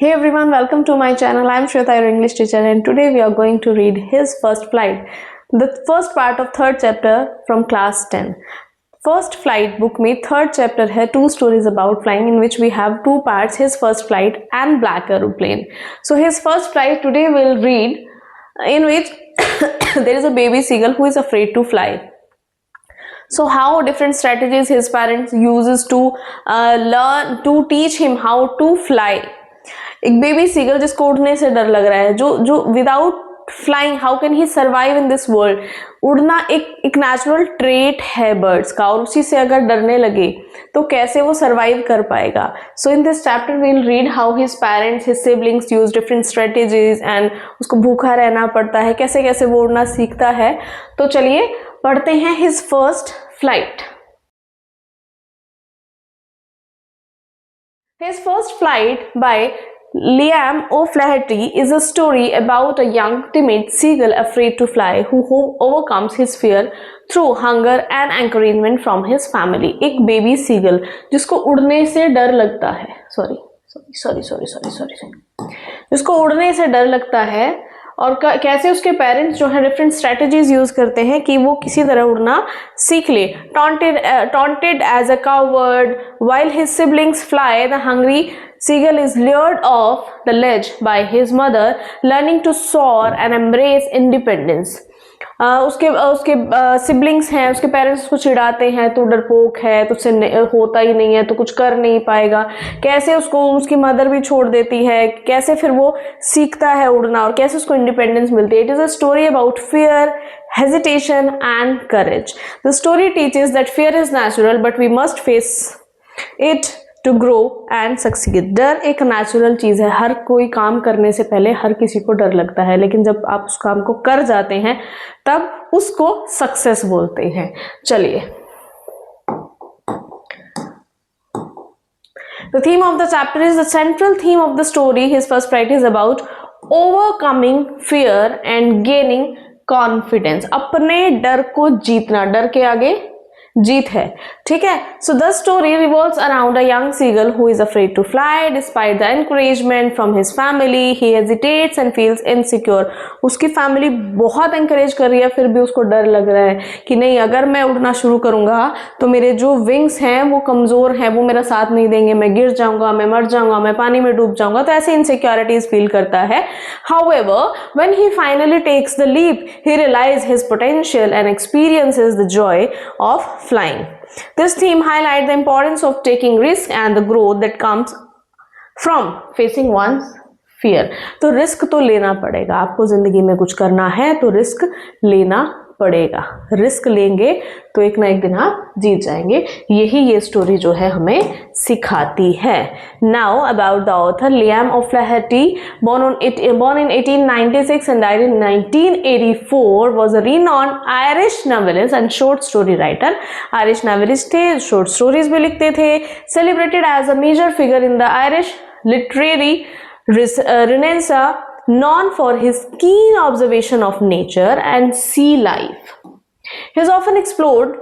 Hey everyone, welcome to my channel. I am Shweta, your English teacher, and today we are going to read His First Flight, the first part of third chapter from class 10. First Flight book में third chapter है, two stories about flying in which we have two parts, His First Flight and Black Aeroplane. So His First Flight today we'll read in which there is a baby seagull who is afraid to fly. So how different strategies his parents uses to learn to teach him how to fly. एक baby seagull जिसको उड़ने से डर लग रहा है, जो without flying how can he survive in this world. उड़ना एक नेचुरल ट्रेट है बर्ड्स का, और उसी से अगर डरने लगे तो कैसे वो सर्वाइव कर पाएगा. So in this chapter we will read how his parents, his siblings use different strategies and उसको भूखा रहना पड़ता है, कैसे कैसे वो उड़ना सीखता है. तो चलिए पढ़ते हैं his first flight. His First Flight by Liam O'Flaherty is a story about a young timid seagull afraid to fly who overcomes his fear through hunger and encouragement from his family. एक baby seagull जिसको उड़ने से डर लगता है, जिसको उड़ने से डर लगता है, और कैसे उसके पेरेंट्स जो है डिफरेंट स्ट्रेटजीज यूज करते हैं कि वो किसी तरह उड़ना सीख ले. Taunted as a coward while his siblings fly, the hungry seagull is lured off the ledge by his mother, learning to soar and embrace independence. उसके सिबलिंग्स हैं, उसके पेरेंट्स उसको चिढ़ाते हैं, तो डरपोक है, तुझसे होता ही नहीं है, तो कुछ कर नहीं पाएगा. कैसे उसको उसकी मदर भी छोड़ देती है, कैसे फिर वो सीखता है उड़ना और कैसे उसको इंडिपेंडेंस मिलती है. It is a story about fear, hesitation and courage. The story teaches that fear is natural but we must face it to grow and succeed. डर एक नेचुरल चीज है. हर कोई काम करने से पहले हर किसी को डर लगता है, लेकिन जब आप उस काम को कर जाते हैं तब उसको सक्सेस बोलते हैं. चलिए, the theme of the chapter is the central theme of the story. His first flight is about overcoming fear and gaining confidence. अपने डर को जीतना, डर के आगे जीत है. ठीक है. So the story revolves around a young seagull who is afraid to fly despite the encouragement from his family. He hesitates and feels insecure. उसकी फैमिली बहुत एनकरेज कर रही है, फिर भी उसको डर लग रहा है कि नहीं, अगर मैं उड़ना शुरू करूंगा तो मेरे जो विंग्स हैं वो कमजोर हैं, वो मेरा साथ नहीं देंगे, मैं गिर जाऊंगा, मैं मर जाऊंगा, मैं पानी में डूब जाऊंगा. तो ऐसे इनसिक्योरिटीज फील करता है. However when he finally takes the leap he realise his potential and experiences the joy of flying. This theme highlights the importance of taking risk and the growth that comes from facing one's fear. तो risk तो लेना पड़ेगा. आपको जिंदगी में कुछ करना है तो रिस्क लेना पड़ेगा. रिस्क लेंगे तो एक ना एक दिन आप जीत जाएंगे. यही ये स्टोरी जो है हमें सिखाती है. Now about the author. Liam O'Flaherty, born in 1896 and died in 1984, was a renowned Irish novelist and short story writer. Irish novelist थे, short stories भी लिखते थे. Celebrated as a major figure in the Irish literary renaissance, known for his keen observation of nature and sea life. He often explored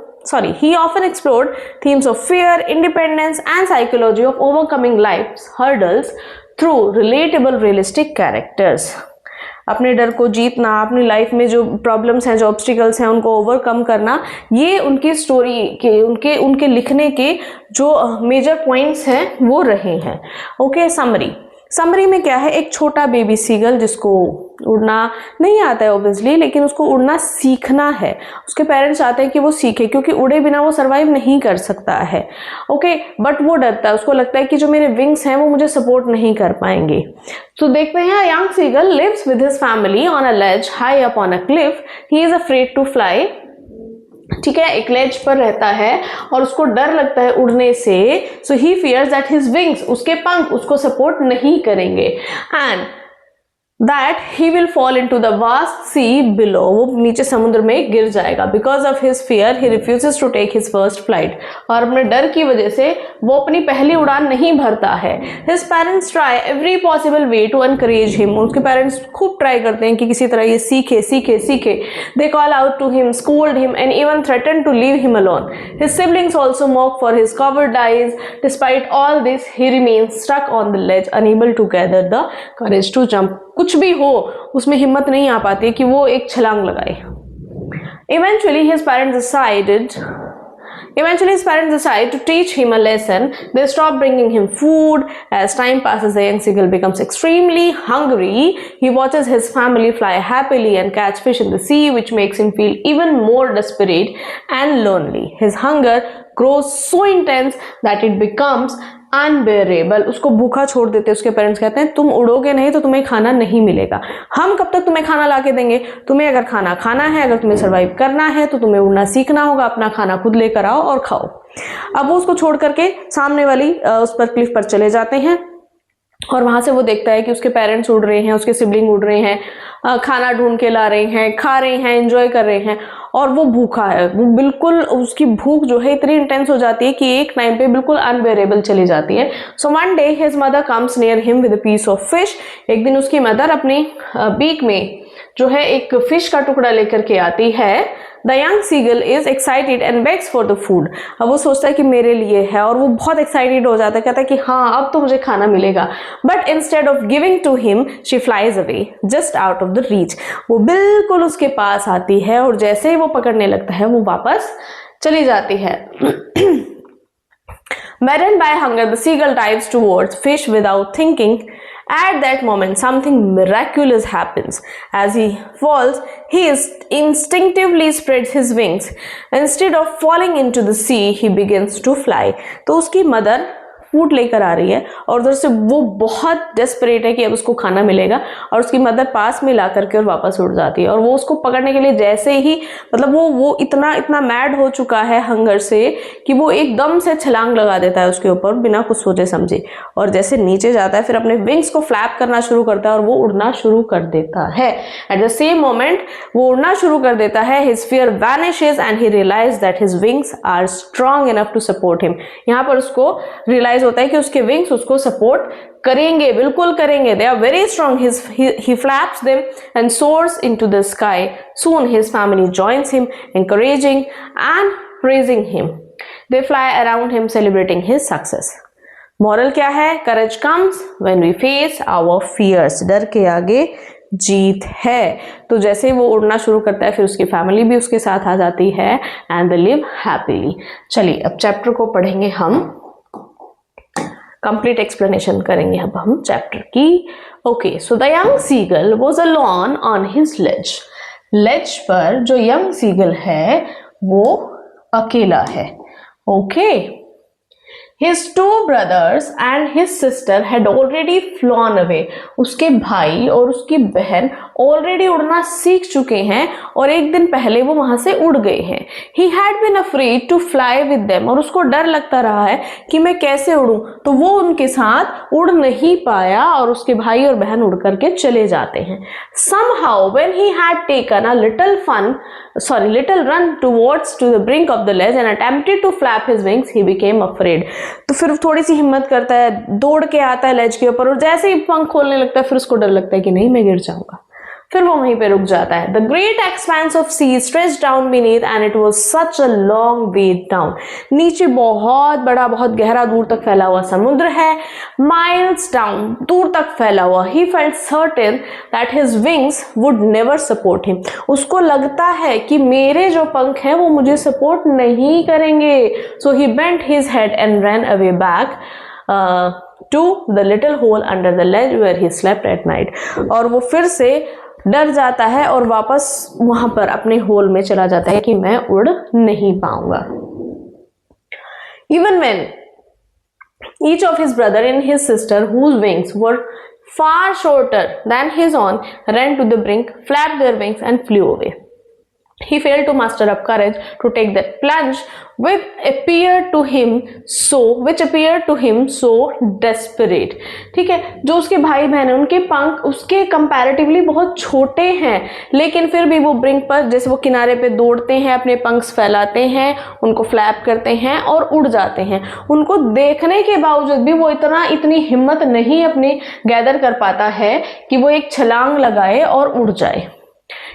themes of fear, independence, and psychology of overcoming life's hurdles through relatable, realistic characters. अपने डर को जीतना, अपनी life में जो problems हैं, जो obstacles हैं, उनको ओवरकम करना, ये उनकी स्टोरी के उनके लिखने के जो मेजर पॉइंट्स हैं वो रहे हैं. ओके, समरी में क्या है, एक छोटा बेबी सीगल जिसको उड़ना नहीं आता है ऑब्वियसली, लेकिन उसको उड़ना सीखना है. उसके पेरेंट्स चाहते हैं कि वो सीखे, क्योंकि उड़े बिना वो सर्वाइव नहीं कर सकता है. ओके, बट वो डरता है. उसको लगता है कि जो मेरे विंग्स हैं वो मुझे सपोर्ट नहीं कर पाएंगे. तो देखते हैं, young seagull lives with his family on a ledge high up on a cliff. He is afraid to fly. ठीक है, एक लेज पर रहता है और उसको डर लगता है उड़ने से. सो ही फियर्स दैट हिज विंग्स, उसके पंख उसको सपोर्ट नहीं करेंगे. And that he will fall into the vast sea below. वो नीचे समुद्र में गिर जाएगा. Because of his fear, he refuses to take his first flight. और अपने डर की वजह से वो अपनी पहली उड़ान नहीं भरता है. His parents try every possible way to encourage him. उसके पेरेंट्स खूब ट्राई करते हैं कि किसी तरह ये सीखे. They call out to him, scold him, and even threaten to leave him alone. His siblings also mock for his covered eyes. Despite all this, he remains stuck on the ledge, unable to gather the courage to jump. कुछ भी हो उसमें हिम्मत नहीं आ पाती कि वो एक छलांग लगाए. Eventually his parents decide to teach him a lesson. They stop bringing him food. As time passes, the young seagull becomes extremely hungry. He watches his family fly happily and catch fish in the sea, which makes him feel even more desperate and lonely. His hunger grows so intense that it becomes unbearable. उसको भूखा छोड़ देते. उसके parents कहते हैं तुम उड़ोगे नहीं तो तुम्हें खाना नहीं मिलेगा. हम कब तक तुम्हें खाना लाके देंगे? तुम्हें अगर खाना खाना है, अगर तुम्हें सरवाइव करना है तो तुम्हें उड़ना सीखना होगा. अपना खाना खुद लेकर आओ और खाओ. अब वो उसको छोड़ करके सामने वाली उस पर क्लिफ पर चले जाते हैं और वहां से वो देखता है कि उसके पेरेंट्स उड़ रहे हैं, उसके सिबलिंग उड़ रहे हैं, खाना ढूंढ के ला रहे हैं, खा रहे हैं, एंजॉय कर रहे हैं और वो भूखा है. वो बिल्कुल उसकी भूख जो है इतनी इंटेंस हो जाती है कि एक टाइम पे बिल्कुल अनबेरेबल चली जाती है. So one day his mother comes near him with a piece of fish. एक दिन उसकी मदर अपनी बीक में जो है एक फिश का टुकड़ा लेकर के आती है. The young seagull is excited and begs for the food. अब वो सोचता है कि मेरे लिए है और वो बहुत एक्साइटेड हो जाता है. कहता है कि हाँ अब तो मुझे खाना मिलेगा. But instead of giving to him, she flies away, just out of the reach. वो बिल्कुल उसके पास आती है और जैसे ही वो पकड़ने लगता है वो वापस चली जाती है. Maddened by hunger, the seagull dives towards fish without thinking. At that moment, something miraculous happens. As he falls, he instinctively spreads his wings. Instead of falling into the sea, he begins to fly. तो उसकी mother food लेकर आ रही है और उधर से वो बहुत डेस्परेट है कि अब उसको खाना मिलेगा और उसकी मदर पास में ला करके और वापस उड़ जाती है. और वो उसको पकड़ने के लिए जैसे ही मतलब वो इतना मैड हो चुका है हंगर से कि वो एकदम से छलांग लगा देता है उसके ऊपर बिना कुछ सोचे समझे. और जैसे नीचे जाता है फिर अपने विंग्स को फ्लैप करना शुरू करता है और वो उड़ना शुरू कर देता है. एट द सेम मोमेंट वो उड़ना शुरू कर देता है. His fear vanishes and he realise that his wings are strong enough to support him. यहाँ पर उसको रियलाइज होता है कि उसके विंग्स उसको सपोर्ट करेंगे, बिल्कुल करेंगे. They are very strong. He flaps them and soars into the sky. Soon his family joins him, encouraging and praising him. They fly around him, celebrating his success. Moral क्या है? Courage comes when we face our fears. डर के आगे जीत है. तो जैसे वो उड़ना शुरू करता है फिर उसकी फैमिली भी उसके साथ आ जाती है and they live happily. चलिए अब चैप्टर को पढ़ेंगे हम. कंप्लीट एक्सप्लेनेशन करेंगे अब हम चैप्टर की. Okay, so the young seagull was alone on his ledge. Ledge पर जो यंग सीगल है वो अकेला है. Okay, His two brothers and his sister had already flown away. उसके भाई और उसकी बहन ऑलरेडी उड़ना सीख चुके हैं और एक दिन पहले वो वहां से उड़ गए हैं. He had been afraid to fly with them. और उसको डर लगता रहा है कि मैं कैसे उड़ूं, तो वो उनके साथ उड़ नहीं पाया और उसके भाई और बहन उड़ करके चले जाते हैं. Somehow when he had taken a little run towards to the brink of the ledge and attempted to flap his wings, he became afraid. तो फिर थोड़ी सी हिम्मत करता है, दौड़ के आता है लेज के ऊपर और जैसे ही पंख खोलने लगता है फिर उसको डर लगता है कि नहीं मैं गिर जाऊंगा. फिर वो वहीं पे रुक जाता है. The great expanse of sea stretched down beneath and it was such a long way down. नीचे बहुत बड़ा बहुत गहरा दूर तक फैला हुआ समुद्र है. Miles down, दूर तक फैला हुआ. He felt certain that his wings would never support him. उसको लगता है कि मेरे जो पंख हैं वो मुझे सपोर्ट नहीं करेंगे. So he bent his head and ran away back to the little hole under the ledge where he slept at night. और वो फिर से डर जाता है और वापस वहां पर अपने होल में चला जाता है कि मैं उड़ नहीं पाऊंगा. Even when each of his brother and his sister, whose wings were far shorter than his own, ran to the brink, flapped their wings and flew away. He failed to muster up courage to take that plunge, which appeared to him so desperate. ठीक है, जो उसके भाई बहन हैं उनके पंख उसके कंपैरेटिवली बहुत छोटे हैं, लेकिन फिर भी वो ब्रिंक पर, जैसे वो किनारे पे दौड़ते हैं, अपने पंख फैलाते हैं, उनको फ्लैप करते हैं और उड़ जाते हैं। उनको देखने के बावजूद भी वो इतनी हिम्मत नहीं अपनी गैदर कर पाता है कि वो एक छलांग लगाए और उड़ जाए।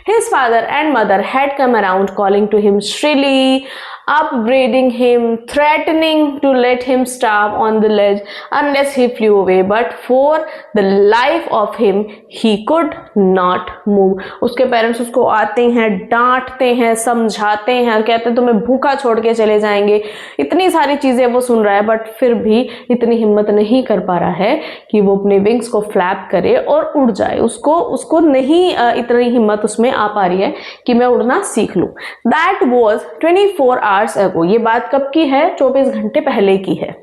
His father and mother had come around, calling to him shrilly, upbraiding him, threatening to let him starve on the ledge unless he flew away, but for the life of him he could not move. उसके parents उसको आते हैं, डांटते हैं, समझाते हैं, कहते हैं तुम्हें भूखा छोड़ के चले जाएंगे, इतनी सारी चीजें वो सुन रहा है, बट फिर भी इतनी हिम्मत नहीं कर पा रहा है कि वो अपने विंग्स को फ्लैप करे और उड़ जाए। उसको नहीं इतनी हिम्मत उसमें आ पा रही है कि मैं उड़ना सीख लूं। That was 24 hours ago. ये बात कब की है? 24 घंटे पहले की है।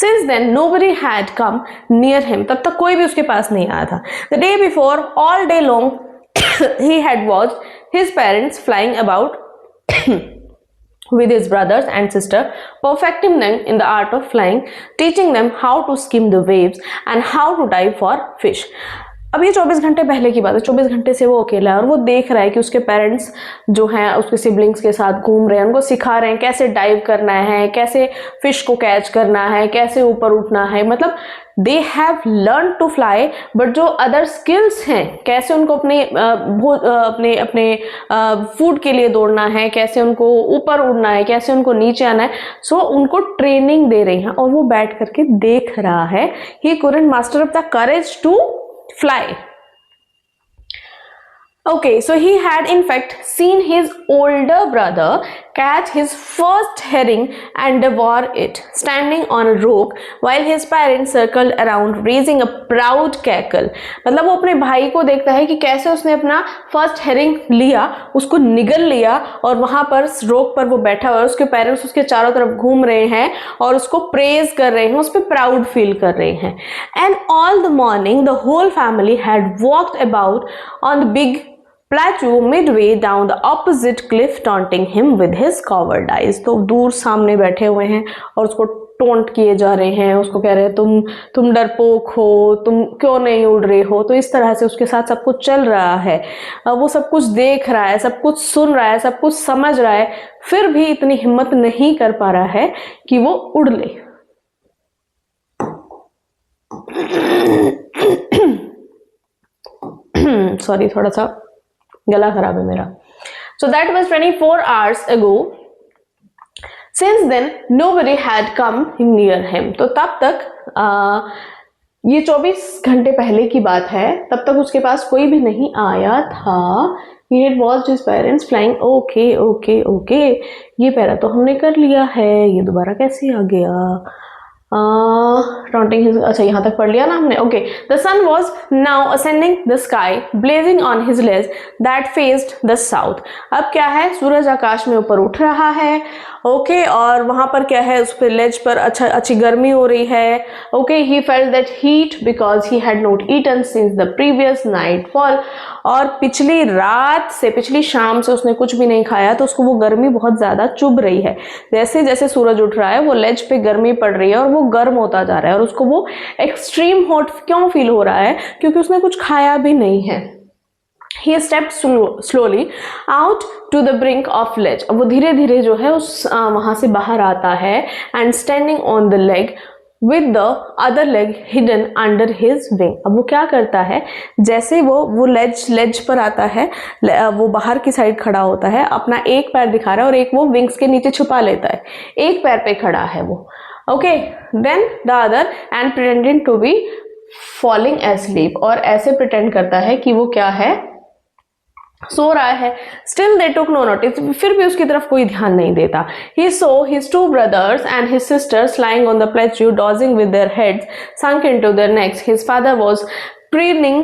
Since then, nobody had come near him. तब तक कोई भी उसके पास नहीं आया था। The day before, all day long, he had watched his parents flying about with his brothers and sister, perfecting them in the art of flying, teaching them how to skim the waves and how to dive for fish. अब ये 24 घंटे पहले की बात है। 24 घंटे से वो अकेला है और वो देख रहा है कि उसके पेरेंट्स जो हैं उसके सिबलिंग्स के साथ घूम रहे हैं, उनको सिखा रहे हैं कैसे डाइव करना है, कैसे फिश को कैच करना है, कैसे ऊपर उठना है। मतलब they have learn to fly, but जो अदर स्किल्स हैं, कैसे उनको अपने फूड के लिए दौड़ना है, कैसे उनको ऊपर उड़ना है, कैसे उनको नीचे आना है, सो उनको ट्रेनिंग दे रही हैं और वो बैठ करके देख रहा है। He couldn't master up the courage to fly. Okay, so he had in fact seen his older brother catch his first herring and devour it, standing on a rock while his parents circled around raising a proud cackle. मतलब वो अपने भाई को देखता है कि कैसे उसने अपना फर्स्ट हेरिंग लिया, उसको निगल लिया और वहां पर रोक पर वो बैठा हुआ है, उसके पेरेंट्स उसके चारों तरफ घूम रहे हैं और उसको प्रेज कर रहे हैं, उस पर प्राउड फील कर रहे हैं। And all the morning the whole family had walked about on the big plateau midway down the opposite cliff, taunting him with his coward eyes. तो दूर सामने बैठे हुए हैं और उसको टोंट किए जा रहे हैं, उसको कह रहे हैं तुम डरपोक हो, तुम क्यों नहीं उड़ रहे हो। तो इस तरह से उसके साथ सब कुछ चल रहा है, वो सब कुछ देख रहा है, सब कुछ सुन रहा है, सब कुछ समझ रहा है, फिर भी इतनी हिम्मत नहीं कर पा रहा है कि वो उड़ ले। सॉरी, थोड़ा सा गला खराब है मेरा। So that was 24 hours ago. Since then, nobody had come near him. तो तब तक ये 24 घंटे पहले की बात है, तब तक उसके पास कोई भी नहीं आया था। He had watched his parents flying. Okay. ये पहला तो हमने कर लिया है, ये दोबारा कैसे आ गया? Taunting his, अच्छा यहाँ तक पढ़ लिया ना हमने। Okay, the sun was now ascending the sky, blazing on his ledge that faced the south. अब क्या है? सूरज आकाश में ऊपर उठ रहा है। ओके, और वहां पर क्या है? उस पर लेज पर अच्छी गर्मी हो रही है। Okay, he felt that heat because he had not eaten since the previous nightfall. और पिछली शाम से उसने कुछ भी नहीं खाया, तो उसको वो गर्मी बहुत ज्यादा चुभ रही है। जैसे जैसे सूरज उठ रहा है, वो लेज पे गर्मी पड़ रही है और वो गर्म होता जा रहा है और उसको वो एक्सट्रीम हॉट क्यों फील हो रहा है? क्योंकि उसने कुछ खाया भी नहीं है। He stepped slowly out to the brink of ledge. अब वो धीरे धीरे जो है उस वहां से बाहर आता है, and standing on the leg with the other leg hidden under his wing. अब वो क्या करता है? जैसे वो लेज पर आता है, वो बाहर की साइड खड़ा होता है, अपना एक पैर दिखा रहा है और एक वो विंग्स के नीचे छुपा लेता है, एक पैर पे खड़ा है वो। Okay, then the other end pretending to be falling asleep, और ऐसे प्रिटेंड करता है कि वो क्या है? सो रहा है। Still they took no notice. फिर भी उसकी तरफ कोई ध्यान नहीं देता। He saw his two brothers and his sisters lying on the plateau, dozing with their heads sunk into their necks. His father was preening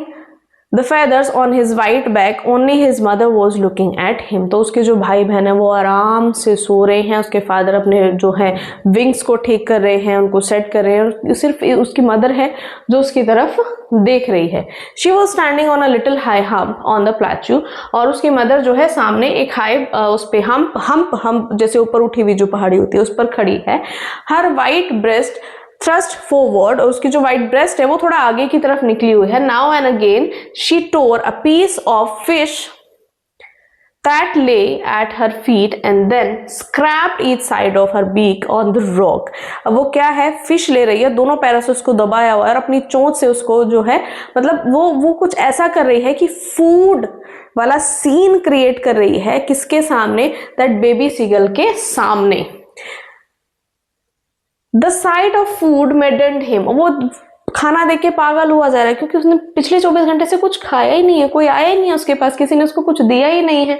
The feathers on his white back, only his mother was looking at him. तो उसके जो भाई बहन है वो आराम से सो रहे हैं, उसके फादर अपने जो है विंग्स को ठीक कर रहे हैं, उनको सेट कर रहे हैं, और सिर्फ उसकी मदर है जो उसकी तरफ देख रही है. She was standing on a little high hump on the plateau, और उसकी मदर जो है सामने एक हाई उस पे हम्प जैसे ऊपर उठी हुई जो पहाड़ी होती है उस पर खड़ी है. Her white breast thrust forward, और उसकी जो व्हाइट ब्रेस्ट है वो थोड़ा आगे की तरफ निकली हुई है. Now and again she tore a piece of fish that lay at her feet and then scraped each side of her beak on the rock. अब वो क्या है, फिश ले रही है, दोनों पैरों से उसको दबाया हुआ है और अपनी चोंच से उसको जो है मतलब वो कुछ ऐसा कर रही है कि फूड वाला सीन क्रिएट कर रही है. किसके सामने? दैट बेबी सीगल के सामने. The sight of food maddened him. वो खाना देख के पागल हुआ जा रहा है क्योंकि उसने पिछले 24 घंटे से कुछ खाया ही नहीं है, कोई आया ही नहीं है उसके पास, किसी ने उसको कुछ दिया ही नहीं है.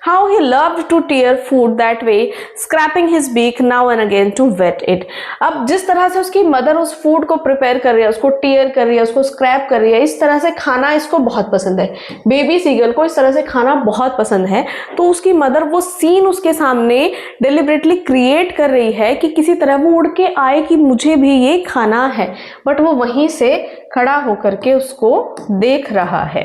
How he loved to tear food that way, scraping his beak now and again to wet it. अब जिस तरह से उसकी मदर उस फूड को प्रिपेयर कर रही है, उसको टीयर कर रही है, उसको स्क्रैप कर रही है, इस तरह से खाना इसको बहुत पसंद है. बेबी सीगल को इस तरह से खाना बहुत पसंद है. तो उसकी मदर वो सीन उसके सामने डिलिबरेटली क्रिएट कर रही है कि किसी तरह वो उड़ के आए कि मुझे भी ये खाना है, बट वो वहीं से खड़ा होकर के उसको देख रहा है.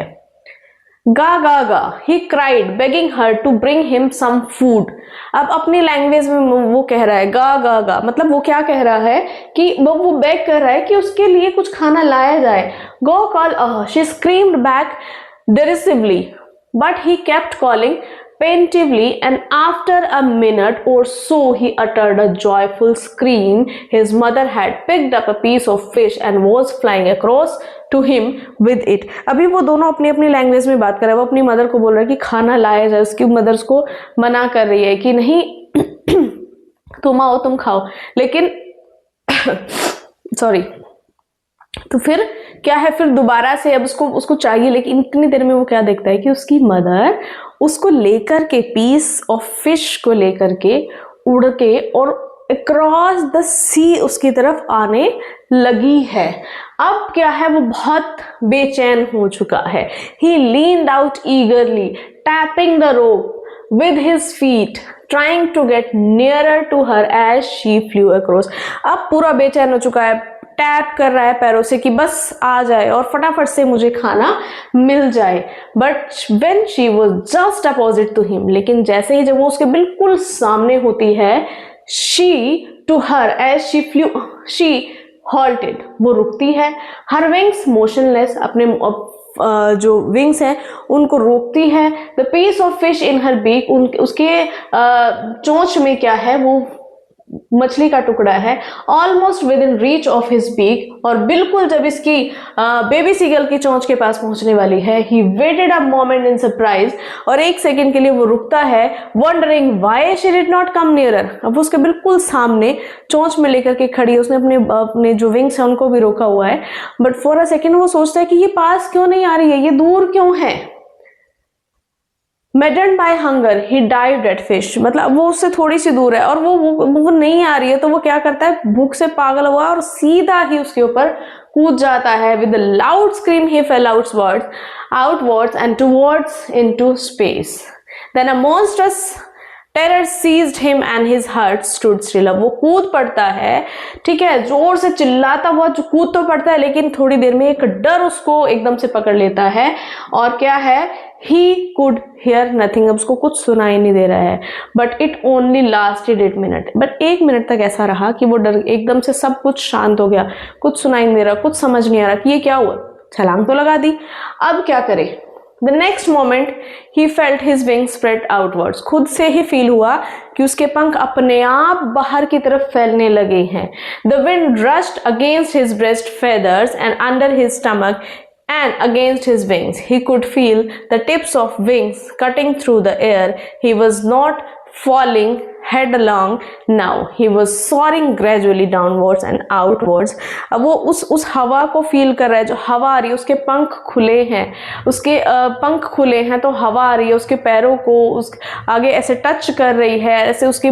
गा गा गा, he cried, begging her to bring him some food. अब अपनी लैंग्वेज में वो कह रहा है गा गा गा, मतलब वो क्या कह रहा है कि वो बेग कर रहा है कि उसके लिए कुछ खाना लाया जाए. Go call her, she screamed back derisively, but he kept calling plaintively, and after a minute or so he uttered a joyful scream. His mother had picked up a piece of fish and was flying across to him with it. अभी वो दोनों अपनी अपनी language में बात कर रहे हैं. वो अपनी मदर को बोल रहा है कि खाना लाया जाए, उसकी मदर उसको मना कर रही है कि नहीं तुम आओ तुम खाओ, लेकिन सॉरी. तो फिर क्या है, फिर दोबारा से अब उसको चाहिए, लेकिन इतनी देर में वो क्या देखता है कि उसकी मदर उसको लेकर के पीस ऑफ फिश को लेकर के उड़ के और अक्रॉस द सी उसकी तरफ आने लगी है. अब क्या है, वो बहुत बेचैन हो चुका है. He leaned out eagerly, tapping the rope with his feet, trying to get nearer to her as she flew across. अब पूरा बेचैन हो चुका है, टैप कर रहा है पैरों से कि बस आ जाए और फटाफट से मुझे खाना मिल जाए. But when she was just opposite to him, लेकिन जैसे ही जब वो उसके बिल्कुल सामने होती है, she to her as she flew she halted, वो रुकती है. हर विंग्स मोशनलेस, अपने जो विंग्स हैं उनको रोकती है. The piece of fish in her beak, उसके चोंच में क्या है, वो मछली का टुकड़ा है. Almost within reach of his beak, और बिल्कुल जब इसकी बेबी सीगल की चोंच के पास पहुंचने वाली है, he waited a moment in surprise, और एक सेकंड के लिए वो रुकता है, wondering why she did not come nearer. अब उसके बिल्कुल सामने चोंच में लेकर के खड़ी है, उसने अपने जो विंग्स हैं उनको भी रोका हुआ है, बट फॉर अ सेकेंड वो सोचता है कि ये पास क्यों नहीं आ रही है, ये दूर क्यों है. Maddened by hunger, he dived at fish. मतलब वो उससे थोड़ी सी दूर है और वो नहीं आ रही है, तो वो क्या करता है, भूख से पागल हुआ और सीधा ही उसके ऊपर कूद जाता है. With a loud scream, he fell outwards and towards into space. Then a monstrous terror seized him and his heart stood still. वो कूद पड़ता है, ठीक है, जोर से चिल्लाता हुआ जो कूद तो पड़ता है, लेकिन थोड़ी देर में एक डर उसको एकदम से पकड़ लेता है. और क्या है, ही कुड हियर नथिंग, अब उसको कुछ सुनाई नहीं दे रहा है. But it only lasted 8 minute, but 1 minute तक ऐसा रहा कि वो डर एकदम से सब कुछ शांत हो गया, कुछ सुनाई नहीं दे रहा, कुछ समझ नहीं आ रहा कि ये क्या हुआ. छलांग तो लगा दी, अब क्या करे. The next moment he felt his wings spread outwards. खुद से ही फील हुआ कि उसके पंख अपने आप बाहर की तरफ फैलने लगे हैं. The wind rushed against his breast feathers and under his stomach and against his wings. He could feel the tips of wings cutting through the air. He was not falling headlong. Now he was soaring gradually downwards and outwards. अब वो उस हवा को feel कर रहा है, जो हवा आ रही है, उसके पंख खुले हैं, उसके पंख खुले हैं तो हवा आ रही है, उसके पैरों को उस आगे ऐसे टच कर रही है, ऐसे उसके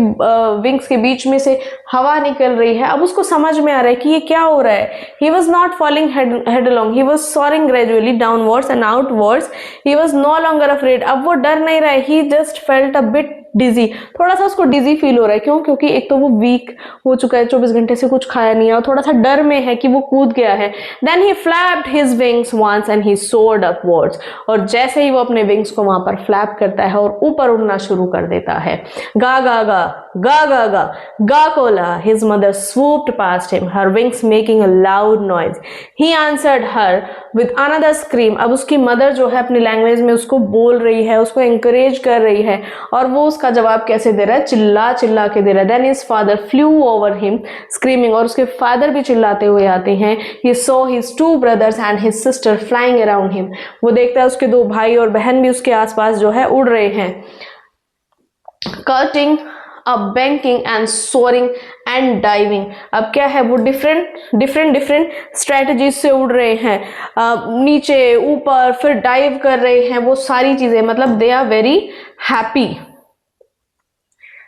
विंग्स के बीच में से हवा निकल रही है। अब उसको समझ में आ रहा है कि ये क्या हो रहा है। He was not falling headlong, he was soaring gradually downwards and outwards. He was no longer afraid. अब वो डर नहीं रहा है, he just felt a bit डिजी, थोड़ा सा उसको डिजी फील हो रहा है। क्यों? क्योंकि एक तो वो वीक हो चुका है, 24 घंटे से कुछ खाया नहीं है और थोड़ा सा डर में है कि वो कूद गया है। Then he flapped his wings once and he soared upwards, और जैसे ही वो अपने विंग्स को वहां पर फ्लैप करता है और ऊपर उड़ना शुरू कर देता है। गा गा गा गा गा गा गा Cola, his mother swooped past him, her wings making a loud noise. He answered her with another scream. अब उसकी मदर जो है अपनी लैंग्वेज में उसको बोल रही है, उसको encourage कर रही है, और वो उसका जवाब कैसे दे रहा है? चिल्ला चिल्ला के दे रहा है। Then his father flew over him screaming, और उसके फादर भी चिल्लाते हुए आते हैं। He saw his two brothers and his sister flying around him. वो देखता है उसके दो भाई और बहन भी उसके आसपास जो है उड़ रहे हैं। Cutting अब banking and soaring and diving, अब क्या है, वो डिफरेंट स्ट्रेटजीज से उड़ रहे हैं, नीचे ऊपर, फिर डाइव कर रहे हैं, वो सारी चीजें, मतलब they are very happy.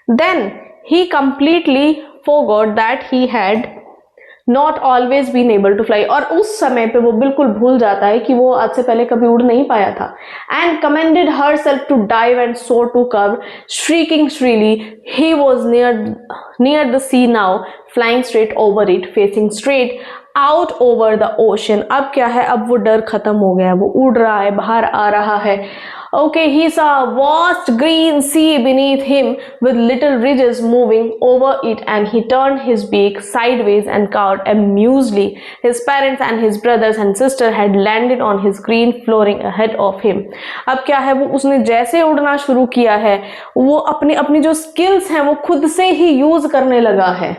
Then he completely forgot that he had not always been able to fly, और उस समय पे वो बिल्कुल भूल जाता है कि वो आज से पहले कभी उड़ नहीं पाया था। And commended herself to dive and soar to cover, shrieking shrilly. He was near the sea now, flying straight over it, facing straight out over the ocean. अब क्या है, अब वो डर खत्म हो गया, वो उड़ रहा है, बाहर आ रहा है। Okay, he saw a vast green sea beneath him with little ridges moving over it, and he turned his beak sideways and cawed amusedly. His parents and his brothers and sister had landed on his green flooring ahead of him. अब क्या है, वो उसने जैसे उड़ना शुरू किया है, वो अपनी जो स्किल्स हैं वो खुद से ही यूज करने लगा है।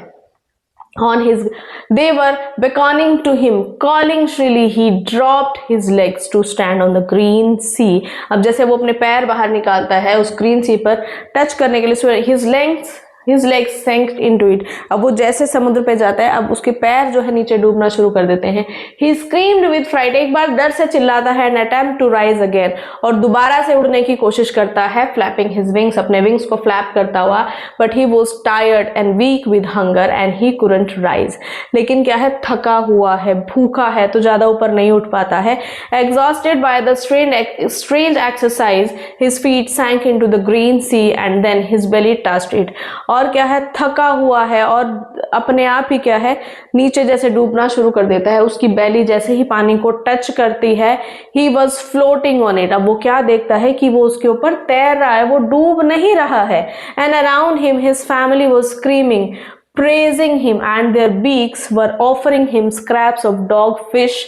They were beckoning to him, calling shrilly. He dropped his legs to stand on the green sea. अब जैसे वो अपने पैर बाहर निकालता है उस ग्रीन सी पर टच करने के लिए, his legs sank into it. अब वो जैसे समुद्र पे जाता है, अब उसके पैर जो है नीचे डूबना शुरू कर देते हैं। He screamed with fright, एक बार डर से चिल्लाता है, and attempt to rise again, और दोबारा से उड़ने की कोशिश करता है, flapping his wings, अपने विंग्स को फ्लैप करता हुआ, but he was tired and weak with hunger and he couldn't rise. लेकिन क्या है, थका हुआ है, भूखा है, तो ज्यादा ऊपर नहीं उठ पाता है। Exhausted by the strange exercise, his feet sank into the green sea and then his belly touched it. और क्या है, थका हुआ है और अपने आप ही क्या है, नीचे जैसे डूबना शुरू कर देता है, उसकी बैली जैसे ही पानी को टच करती है। He was floating on it. अब वो क्या देखता है कि वो उसके ऊपर तैर रहा है, वो डूब नहीं रहा है। And around him his family was screaming, praising him, and their beaks were offering him scraps of dog fish.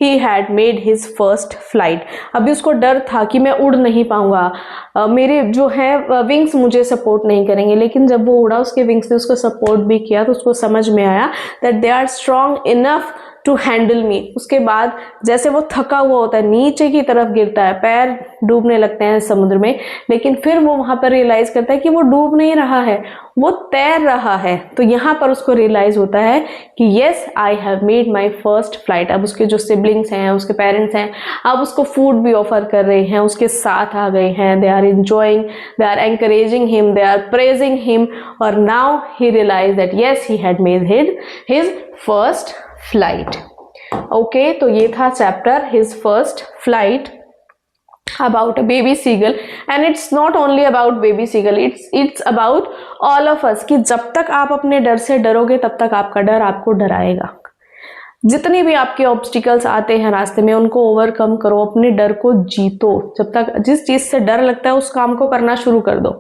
He had made his first flight. अभी उसको डर था कि मैं उड़ नहीं पाऊंगा, मेरे जो है विंग्स मुझे सपोर्ट नहीं करेंगे, लेकिन जब वो उड़ा, उसके विंग्स ने उसको सपोर्ट भी किया, तो उसको समझ में आया that they are strong enough to handle me. उसके बाद जैसे वो थका हुआ होता है, नीचे की तरफ गिरता है, पैर डूबने लगते हैं समुद्र में, लेकिन फिर वो वहां पर रियलाइज करता है कि वो डूब नहीं रहा है, वो तैर रहा है। तो यहाँ पर उसको रियलाइज होता है कि yes, I have made my first flight. अब उसके जो सिबलिंग्स हैं, उसके पेरेंट्स हैं, अब उसको फूड भी ऑफर कर रहे हैं, उसके साथ आ गए हैं, they are enjoying, they are encouraging him, they are praising him, और now he realized that yes, he had made his first flight. Okay, तो ये था chapter his first flight about a baby seagull, and it's not only about baby seagull, it's about all of us, कि जब तक आप अपने डर से डरोगे तब तक आपका डर आपको डराएगा। जितने भी आपके ऑब्स्टिकल्स आते हैं रास्ते में, उनको ओवरकम करो, अपने डर को जीतो। जब तक जिस चीज से डर लगता है उस काम को करना शुरू कर दो,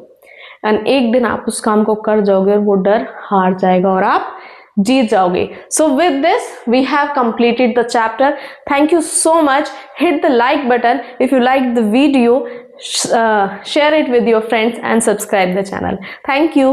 एंड एक दिन आप उस काम को कर जाओगे और वो डर हार जाएगा और आप जीत जाओगे। So with this we have completed the chapter. Thank you so much. Hit the like button if you liked the video, share it with your friends and subscribe the channel. Thank you.